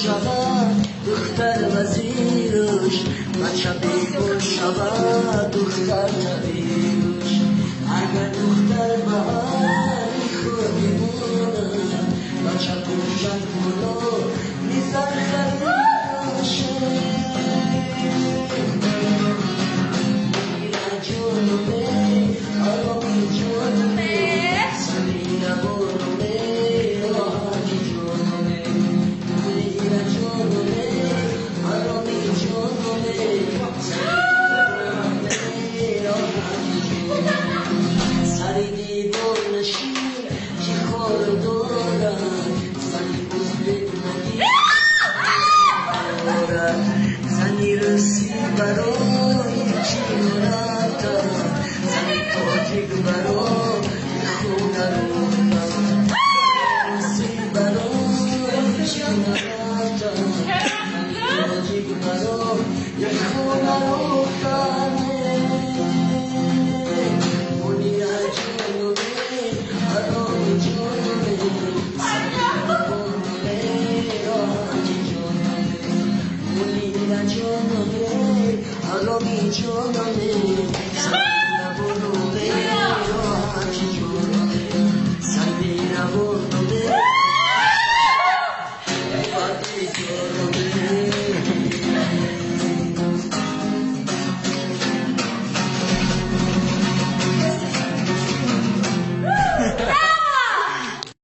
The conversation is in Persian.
شود دختر وزیرش بچه بیگل شود دختر نبیرش اگر دختر بهاری خودی مونه بچه پوشن کنو میزر خریدش میره جنوبه آرامی جنوبه سمیره برونه آهانی جنوبه میره جنوبه آرامی جنوبه سمیره آهانی جنوبه سری دیدن نشیر که خور دارن سری بزرگ نگیر زنی رسی برای چیمونتا زنی پاکیگ برای خونه روتا رسی برای چیمونتا پاکیگ برای خونه روتا منی جنوبی آرامی جنوبی Giorno, allora mi giorno,